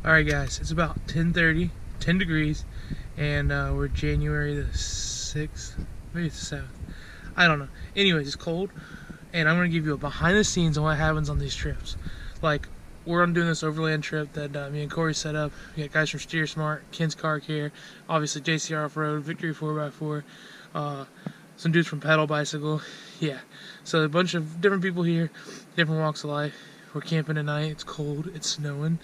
Alright guys, it's about 10:30, 10 degrees, and we're January the 6th, maybe it's the 7th, I don't know. Anyways, it's cold, and I'm going to give you a behind the scenes on what happens on these trips. Like, we're on doing this overland trip that me and Corey set up. We got guys from Steer Smart, Ken's Car Care, obviously JCR Offroad, Victory 4x4, some dudes from Pedal Bicycle, yeah. So a bunch of different people here, different walks of life. We're camping tonight, it's cold, it's snowing.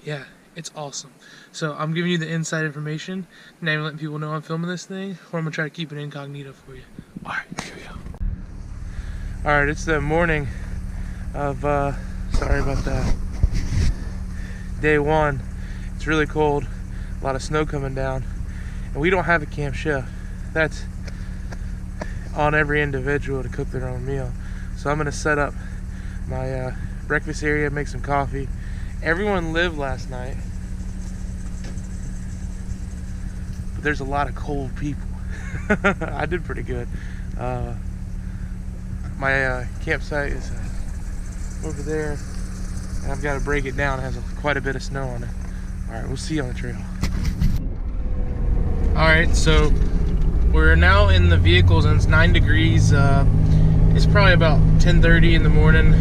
Yeah, it's awesome. So I'm giving you the inside information, and I'm letting people know I'm filming this thing, or I'm gonna try to keep it incognito for you. Alright, here we go. Alright, it's the morning of, sorry about that, day one. It's really cold, a lot of snow coming down, and we don't have a camp chef. That's on every individual to cook their own meal. So I'm gonna set up my breakfast area, make some coffee. Everyone lived last night, but there's a lot of cold people. I did pretty good. My campsite is over there, and I've got to break it down. It has quite a bit of snow on it. Alright, we'll see you on the trail. Alright, so we're now in the vehicles and it's 9 degrees. It's probably about 10:30 in the morning.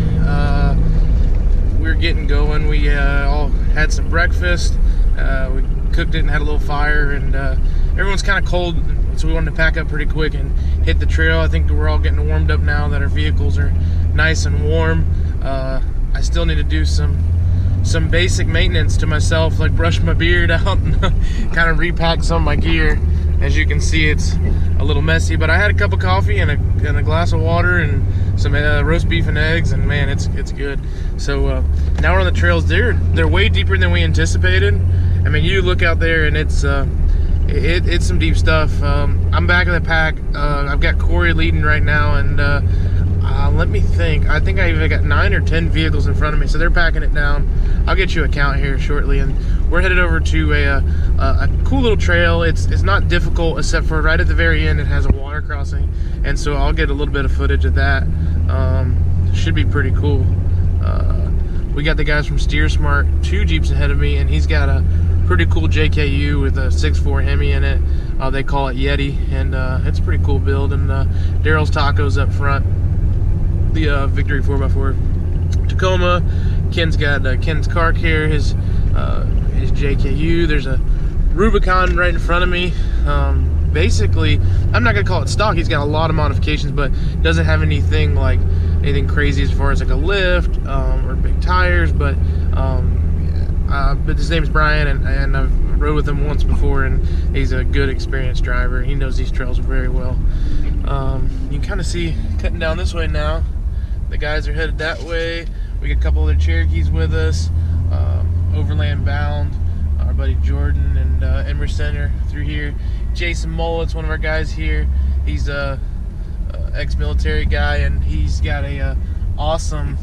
We're getting going. We all had some breakfast. We cooked it and had a little fire, and everyone's kind of cold, so we wanted to pack up pretty quick and hit the trail. I think we're all getting warmed up now that our vehicles are nice and warm. I still need to do some basic maintenance to myself, like brush my beard out and kind of repack some of my gear. As you can see, it's a little messy, but I had a cup of coffee and a glass of water and some roast beef and eggs, and man, it's good. So now we're on the trails. They're way deeper than we anticipated. I mean, you look out there and it's some deep stuff. I'm back in the pack. I've got Corey leading right now, and let me think. I think I even got 9 or 10 vehicles in front of me, so they're packing it down. I'll get you a count here shortly, and we're headed over to a cool little trail. It's not difficult, except for right at the very end it has a water crossing, and so I'll get a little bit of footage of that. Should be pretty cool. We got the guys from Steer Smart, 2 Jeeps ahead of me, and he's got a pretty cool JKU with a 6.4 Hemi in it. They call it Yeti, and it's a pretty cool build. And Daryl's Tacos up front, the Victory 4x4 Tacoma. Ken's got Ken's Car Care, his JKU. There's a Rubicon right in front of me. Basically, I'm not gonna call it stock. He's got a lot of modifications, but doesn't have anything crazy as far as like a lift or big tires. But his name's Brian, and I've rode with him once before, and he's a good experienced driver. He knows these trails very well. You can kind of see cutting down this way now. The guys are headed that way. We got a couple other Cherokees with us, overland bound. Our buddy Jordan and Emerson are through here. Jason Mullet's one of our guys here. He's a ex-military guy, and he's got a awesome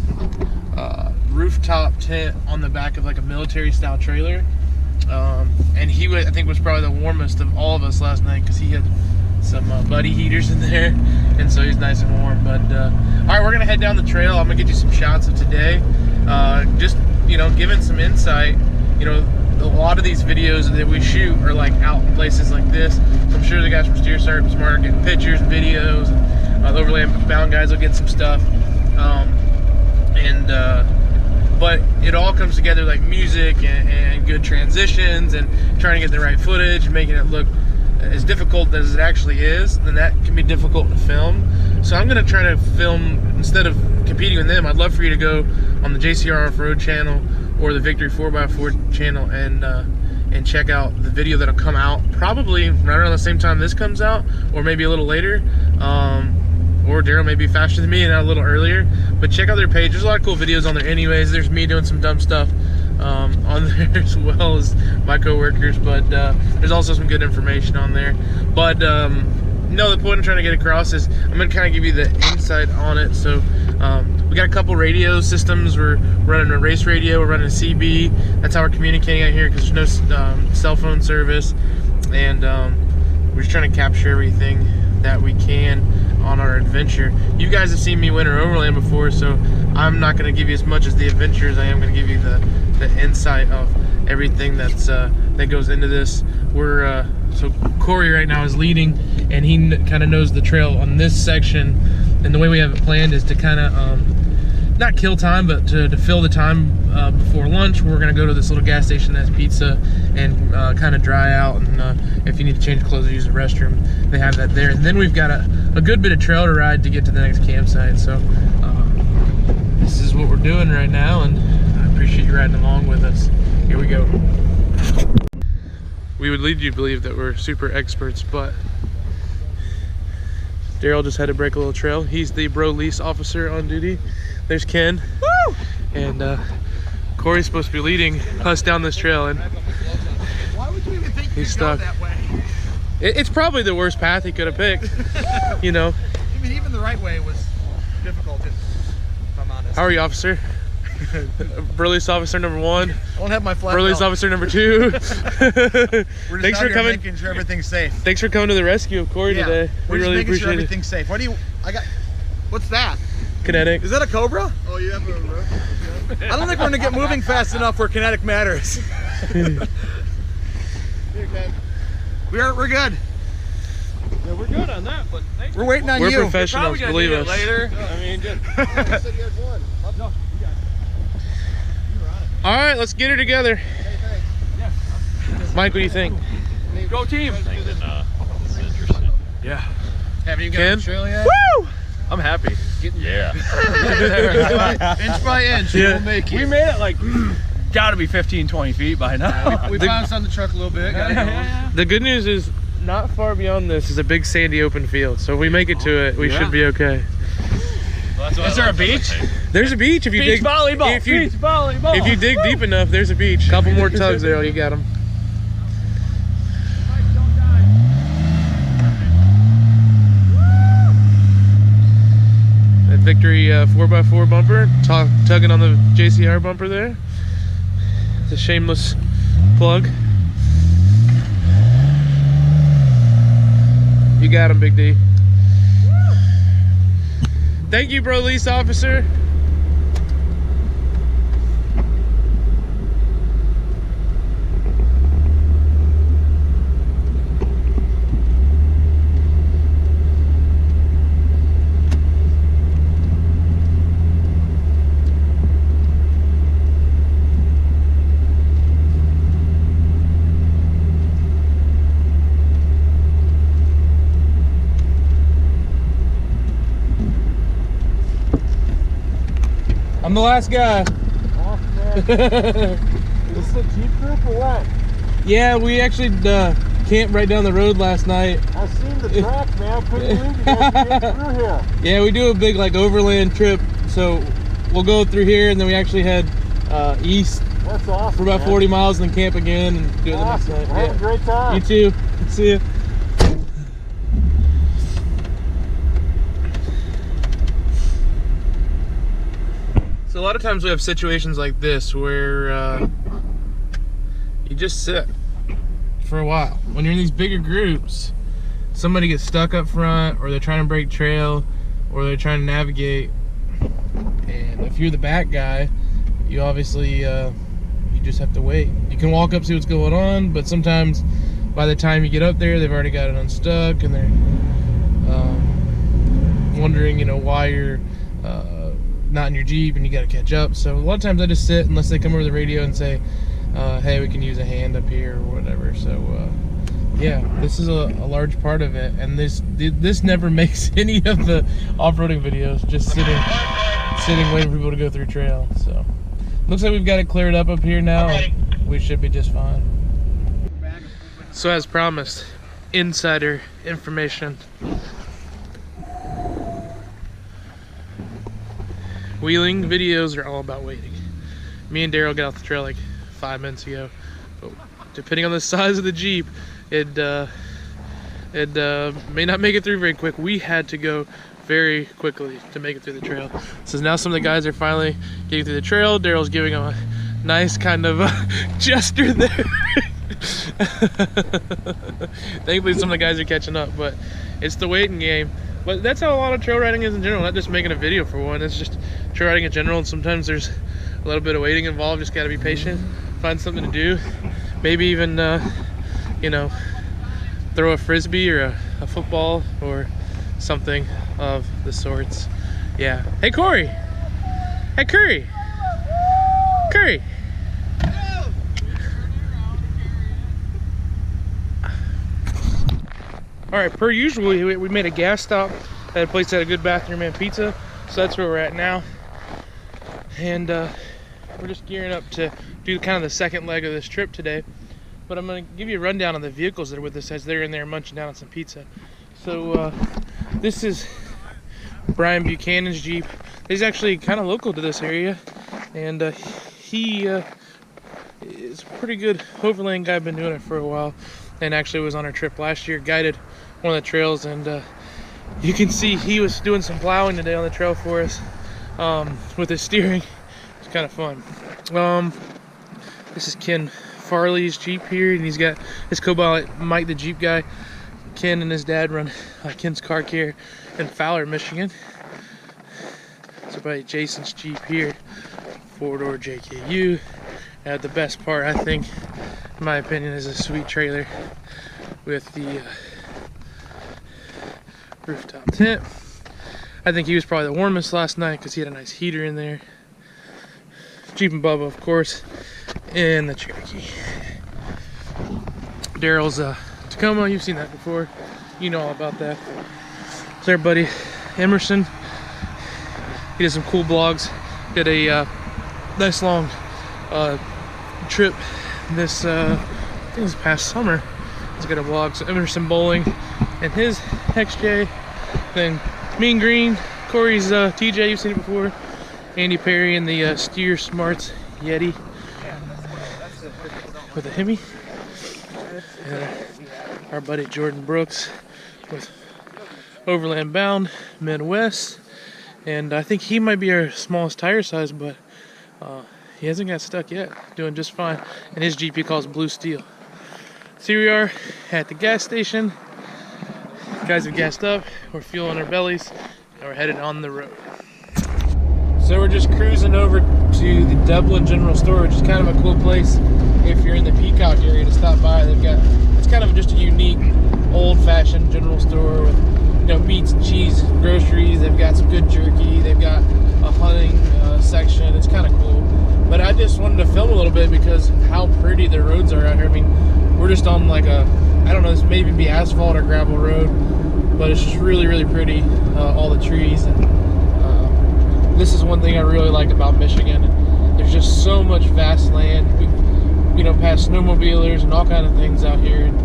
rooftop tent on the back of like a military style trailer. And he I think was probably the warmest of all of us last night, because he had some buddy heaters in there, and so he's nice and warm. But all right, we're gonna head down the trail. I'm gonna get you some shots of today, just giving some insight. A lot of these videos that we shoot are like out in places like this. So I'm sure the guys from Steer Smart are getting pictures, videos, and the overland bound guys will get some stuff. But it all comes together like music and good transitions, and trying to get the right footage, making it look as difficult as it actually is. Then that can be difficult to film. So I'm gonna try to film, instead of competing with them, I'd love for you to go on the JCR Offroad channel or the Victory 4x4 channel and check out the video that'll come out probably right around the same time this comes out, or maybe a little later. Or Daryl may be faster than me and a little earlier, but check out their page. There's a lot of cool videos on there anyways. There's me doing some dumb stuff on there, as well as my co-workers, but there's also some good information on there. But no, the point I'm trying to get across is I'm going to kind of give you the insight on it. So we got a couple radio systems. We're running a race radio, we're running a CB. That's how we're communicating out here, because there's no cell phone service, and we're just trying to capture everything that we can on our adventure. You guys have seen me winter overland before, so I'm not going to give you as much as the adventure as I am going to give you the insight insight of everything that's that goes into this. We're so Corey right now is leading, and he kind of knows the trail on this section, and the way we have it planned is to kind of not kill time, but to fill the time before lunch. We're gonna go to this little gas station that has pizza and kind of dry out, and if you need to change clothes or use the restroom, they have that there. And then we've got a good bit of trail to ride to get to the next campsite. So this is what we're doing right now, and I appreciate you riding along with us. Here we go. We would lead you to believe that we're super experts, but Daryl just had to break a little trail. He's the bro lease officer on duty. There's Ken. Woo! And Corey's supposed to be leading us down this trail, and why would you even think he's stuck. That way? It's probably the worst path he could have picked. You know. I mean, even the right way was difficult, if I'm honest. How are you, officer? Burlease officer number 1. I don't have my flat Burlease belt. officer number 2. We're just Thanks for coming. making sure everything's safe. Thanks for coming to the rescue of Corey today. We're We just really making appreciate sure everything's safe. What do you? What's that? Kinetic. Is that a Cobra? Oh, you have a rope? I don't think we're gonna get moving fast enough where kinetic matters. Here, Ken. We're good. Yeah, we're good on that, but thanks. We're waiting on We're you. professionals, Probably gonna believe need us. it later. I mean, just You said you had one. no, you got it. All right, let's get her together. Hey, thanks. Mike, what do you think? Go team. Yeah. Haven't you Ken? got the trail yet? Woo! I'm happy. Yeah. Inch by inch, Yeah. we'll make We it. made it like gotta be 15, 20 feet by now. We bounced on the truck a little bit. Got it going. The good news is, not far beyond this is a big sandy open field. So if we make it to it, we should be okay. Is there a beach? There's a beach if you Beach dig. volleyball. If you Beach volleyball. if you dig deep enough, there's a beach. Couple more tugs there, you got them. That Victory 4x4 bumper, tugging on the JCR bumper there. It's a shameless plug. You got him, Big D. Thank you, bro lease officer. I'm the last guy. Awesome, man. This is a Jeep group or what? Yeah, we actually camped right down the road last night. I seen the track, man. Couldn't believe you guys came through here. Yeah, we do a big like overland trip, so we'll go through here and then we actually head east That's awesome. for about man. 40 miles and then camp again and do it the next Awesome. night. Have a great time. You too. See ya. So a lot of times we have situations like this where you just sit for a while. When you're in these bigger groups, somebody gets stuck up front, or they're trying to break trail, or they're trying to navigate. And if you're the back guy, you obviously you just have to wait. You can walk up, see what's going on, but sometimes by the time you get up there, they've already got it unstuck, and they're wondering, you know, why you're not in your Jeep and you got to catch up. So a lot of times I just sit unless they come over the radio and say, hey, we can use a hand up here or whatever. So yeah, this is a large part of it, and this never makes any of the off-roading videos, just sitting waiting for people to go through trail. So looks like we've got it cleared up here now, and we should be just fine. So as promised, insider information. Wheeling videos are all about waiting. Me and Daryl got off the trail like 5 minutes ago, but depending on the size of the Jeep, it may not make it through very quick. We had to go very quickly to make it through the trail. So now some of the guys are finally getting through the trail. Daryl's giving them a nice kind of gesture there. Thankfully some of the guys are catching up, but it's the waiting game. But that's how a lot of trail riding is in general, not just making a video for one. It's just trail riding in general, and sometimes there's a little bit of waiting involved. Just got to be patient. find something to do. Maybe even, you know, throw a frisbee or a football or something of the sorts. Yeah. Hey, Corey. Hey, Curry. Curry. All right, per usual, we made a gas stop at a place that had a good bathroom and pizza. So that's where we're at now. And we're just gearing up to do kind of the second leg of this trip today. But I'm gonna give you a rundown on the vehicles that are with us as they're in there munching down on some pizza. So this is Brian Buchanan's Jeep. He's actually kind of local to this area. And he is a pretty good overland guy, been doing it for a while. And actually was on our trip last year, guided one of the trails, and you can see he was doing some plowing today on the trail for us with his steering. It's kind of fun. This is Ken Farley's Jeep here, and he's got his co-pilot Mike, the Jeep guy. Ken and his dad run Ken's Car Care in Fowler, Michigan. So by Jason's Jeep here, 4-door JKU. The best part, I think, in my opinion, is a sweet trailer with the rooftop tent. I think he was probably the warmest last night because he had a nice heater in there. Jeepin Bubba, of course, and the Cherokee. Daryl's Tacoma, you've seen that before. You know all about that. It's our buddy Emerson. He did some cool blogs. Did a nice long trip this I think it was past summer. He's got a vlog. So Emerson Bowling and his XJ, then Mean Green, Corey's TJ, you've seen it before, Andy Perry and the Steer Smarts Yeti with a Hemi, our buddy Jordan Brooks with Overland Bound Midwest, and I think he might be our smallest tire size, but he hasn't got stuck yet, doing just fine. And his Jeep he calls Blue Steel. So here we are at the gas station. Guys have gassed up, we're fueling our bellies, and we're headed on the road. So we're just cruising over to the Dublin General Store, which is kind of a cool place if you're in the Peacock area to stop by. They've got, it's kind of just a unique, old-fashioned general store with, you know, meats and cheese, groceries. They've got some good jerky. They've got a hunting section. It's kind of cool. But I just wanted to film a little bit because of how pretty the roads are out here. I mean, we're just on like a, I don't know, this maybe be asphalt or gravel road, but it's just really, really pretty, all the trees. And this is one thing I really like about Michigan. There's just so much vast land. We, you know, pass snowmobilers and all kind of things out here. And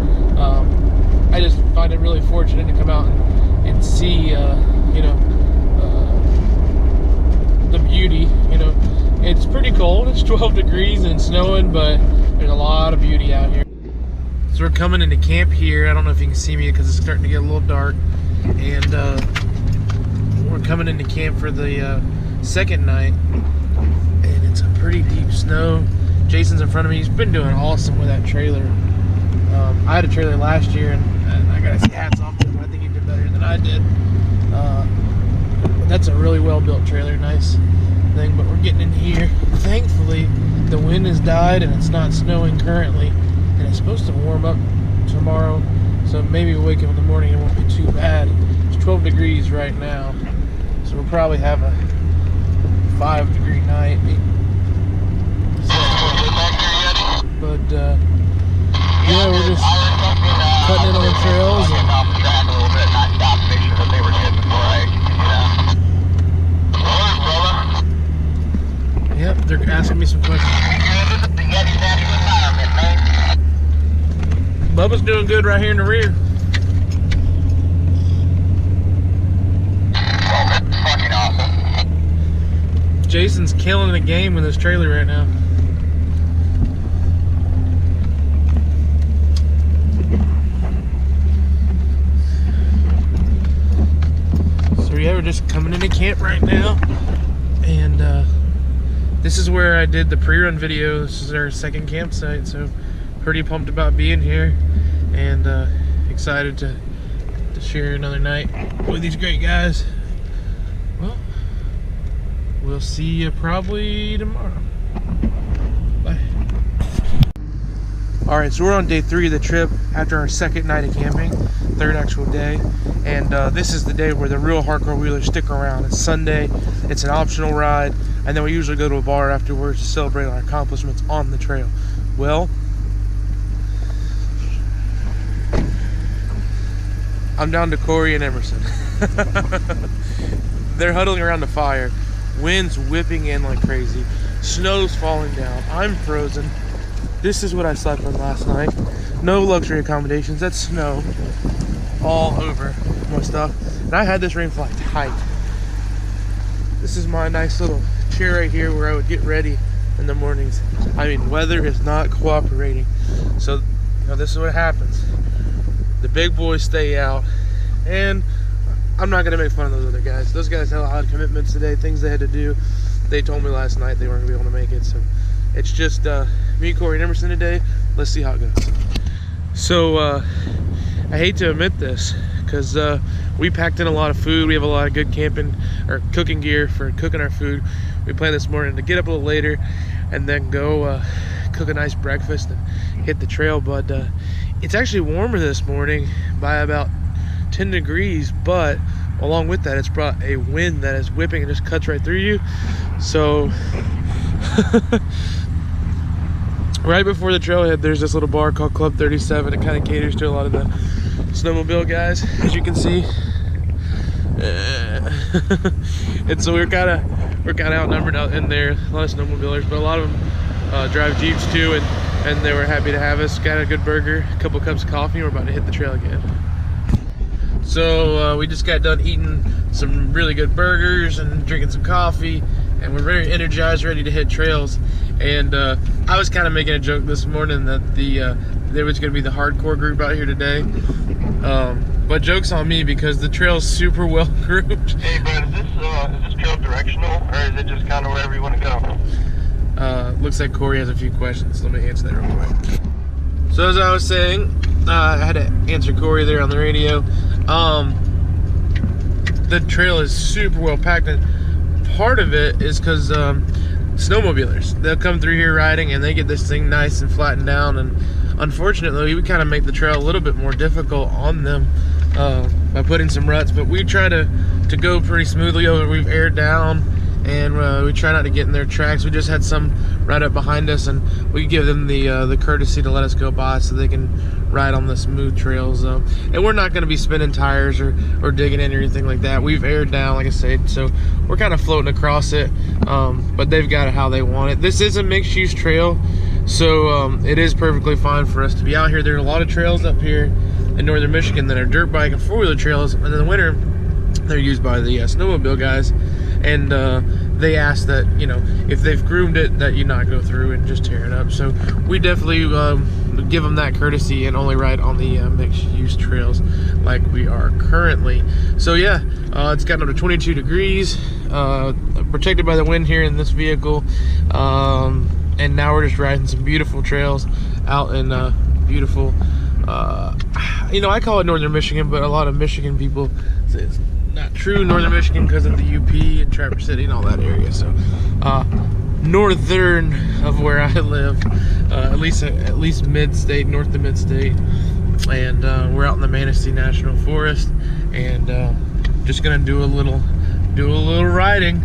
I just find it really fortunate to come out and see, you know, the beauty, you know. It's pretty cold, it's 12 degrees and snowing, but there's a lot of beauty out here. So we're coming into camp here. I don't know if you can see me because it's starting to get a little dark. And we're coming into camp for the second night. And it's a pretty deep snow. Jason's in front of me. He's been doing awesome with that trailer. I had a trailer last year, and I gotta say hats off to him. I think he did better than I did. That's a really well-built trailer, nice thing. But we're getting in here. Thankfully, the wind has died and it's not snowing currently, and it's supposed to warm up tomorrow. So maybe we'll wake up in the morning and it won't be too bad. It's 12 degrees right now, so we'll probably have a 5-degree night. But yeah, we're just cutting in on the trails. Yep, they're asking me some questions. Bubba's doing good right here in the rear. Fucking awesome. Jason's killing the game with his trailer right now. So yeah, we're just coming into camp right now, and this is where I did the pre-run video. This is our second campsite, so pretty pumped about being here, and excited to share another night with these great guys. Well, we'll see you probably tomorrow. Bye. All right, so we're on day 3 of the trip after our second night of camping, third actual day. And this is the day where the real hardcore wheelers stick around. It's Sunday, it's an optional ride, and then we usually go to a bar afterwards to celebrate our accomplishments on the trail. Well, I'm down to Corey and Emerson. They're huddling around the fire. Wind's whipping in like crazy. Snow's falling down. I'm frozen. This is what I slept on last night. No luxury accommodations. That's snow all over my stuff. And I had this rain fly tight. This is my nice little chair right here where I would get ready in the mornings. I mean, weather is not cooperating. So, you know, this is what happens. The big boys stay out. And I'm not gonna make fun of those other guys. Those guys had a lot of commitments today, things they had to do. They told me last night they weren't gonna be able to make it. So it's just me, Corey, and Emerson today. Let's see how it goes. So I hate to admit this, because we packed in a lot of food. We have a lot of good camping or cooking gear for cooking our food. We planned this morning to get up a little later and then go cook a nice breakfast and hit the trail. But it's actually warmer this morning by about 10 degrees, but along with that, it's brought a wind that is whipping and just cuts right through you. So right before the trailhead, there's this little bar called Club 37. It kind of caters to a lot of the snowmobile guys, as you can see. And so we're kind of outnumbered out in there. A lot of snowmobilers, but a lot of them drive Jeeps too, and they were happy to have us. Got a good burger, a couple cups of coffee, and we're about to hit the trail again. So we just got done eating some really good burgers and drinking some coffee, and we're very energized, ready to hit trails. And I was kind of making a joke this morning that there was going to be the hardcore group out here today. But joke's on me, because the trail's super well grouped. Hey, Brad, is this trail directional, or is it just kind of wherever you want to go? Looks like Corey has a few questions. Let me answer that real quick. So as I was saying, I had to answer Corey there on the radio. The trail is super well packed, and part of it is because snowmobilers, they'll come through here riding and they get this thing nice and flattened down, and unfortunately we kind of make the trail a little bit more difficult on them by putting some ruts, but we try to go pretty smoothly over. We've aired down, and we try not to get in their tracks. We just had some right up behind us, and we give them the courtesy to let us go by so they can ride on the smooth trails. And we're not going to be spinning tires or digging in or anything like that. We've aired down, like I said, so we're kind of floating across it, but they've got it how they want it. This is a mixed-use trail, so it is perfectly fine for us to be out here. There are a lot of trails up here in northern Michigan that are dirt bike and four-wheeler trails, and in the winter they're used by the snowmobile guys, and they ask that, you know, if they've groomed it, that you not go through and just tear it up. So we definitely give them that courtesy and only ride on the mixed-use trails like we are currently. So yeah, it's gotten up to 22 degrees, protected by the wind here in this vehicle, and now we're just riding some beautiful trails out in beautiful, you know, I call it northern Michigan, but a lot of Michigan people say it's not true northern Michigan because of the UP and Traverse City and all that area. So northern of where I live, at least mid-state, north of mid-state, and we're out in the Manistee National Forest, and just gonna do a little riding.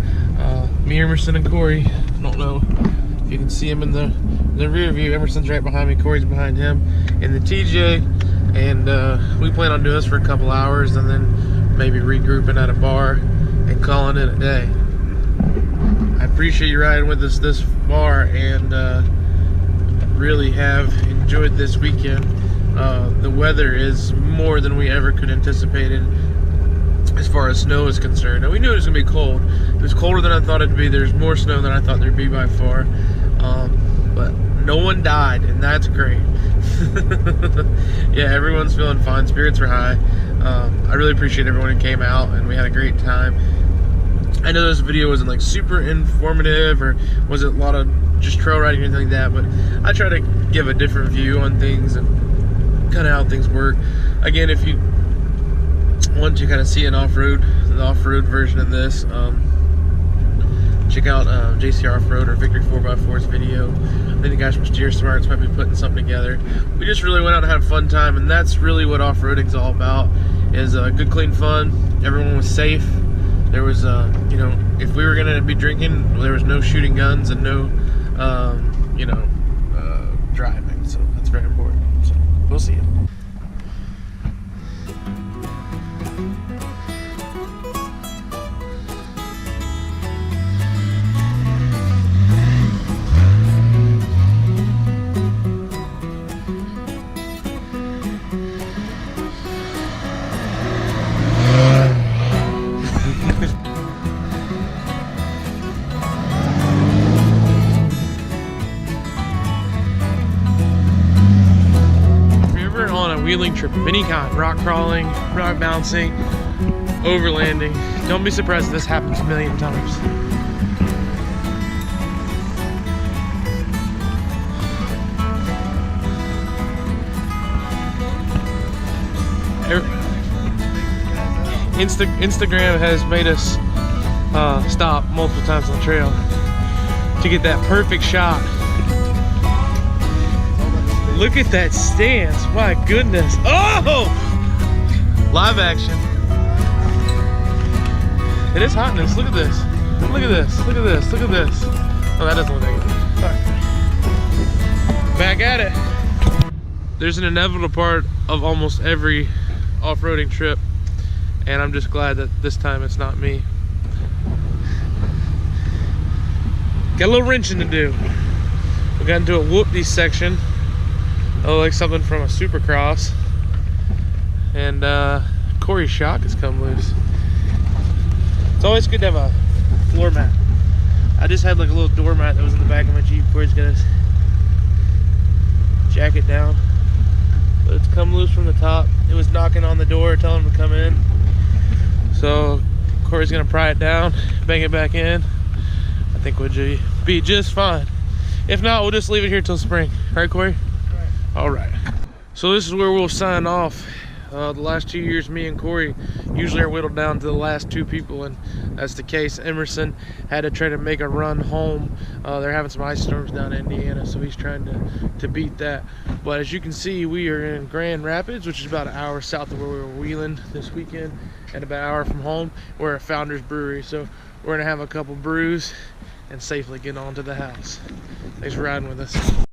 Me, Emerson, and Corey. I don't know if you can see him in the rear view. Emerson's right behind me, Corey's behind him in the TJ, and we plan on doing this for a couple hours and then maybe regrouping at a bar and calling it a day. I appreciate you riding with us this far, and really have enjoyed this weekend. The weather is more than we ever could anticipate as far as snow is concerned. Now, we knew it was gonna be cold. It was colder than I thought it'd be. There's more snow than I thought there'd be by far, but no one died, and that's great. Yeah, everyone's feeling fine. Spirits are high. I really appreciate everyone who came out, and we had a great time. I know this video wasn't like super informative, or was it a lot of just trail riding or anything like that, but I try to give a different view on things and kind of how things work. Again, if you want to kind of see the off-road version of this, check check out JC Offroad or Victory 4x4's video. I think the guys from Steer Smarts might be putting something together. We just really went out and had a fun time, and that's really what off-roading's all about, is good, clean fun. Everyone was safe. There was, you know, if we were going to be drinking, there was no shooting guns and no, you know, driving. So that's very important. So we'll see you. Wheeling trip of any kind, rock crawling, rock bouncing, overlanding, don't be surprised if this happens a million times. Instagram has made us stop multiple times on the trail to get that perfect shot. Look at that stance, my goodness. Oh! Live action. It is hotness, look at this. Look at this, look at this, look at this. Oh, that doesn't look like it. Right. Back at it. There's an inevitable part of almost every off-roading trip, and I'm just glad that this time it's not me. Got a little wrenching to do. We got into a whoop-dee section. Oh, like something from a supercross, and Corey's shock has come loose. It's always good to have a floor mat. I just had like a little doormat that was in the back of my Jeep. Corey's got his jacket down, but it's come loose from the top. It was knocking on the door telling him to come in, so Corey's gonna pry it down, bang it back in. I think we'll be just fine. If not, we'll just leave it here till spring. Right, Corey? All right, so this is where we'll sign off. The last 2 years, me and Corey usually are whittled down to the last two people, and that's the case. Emerson had to try to make a run home. They're having some ice storms down in Indiana, so he's trying to beat that. But as you can see, we are in Grand Rapids, which is about an hour south of where we were wheeling this weekend, and about an hour from home. We're at Founders Brewery, so we're gonna have a couple brews and safely get on to the house. Thanks for riding with us.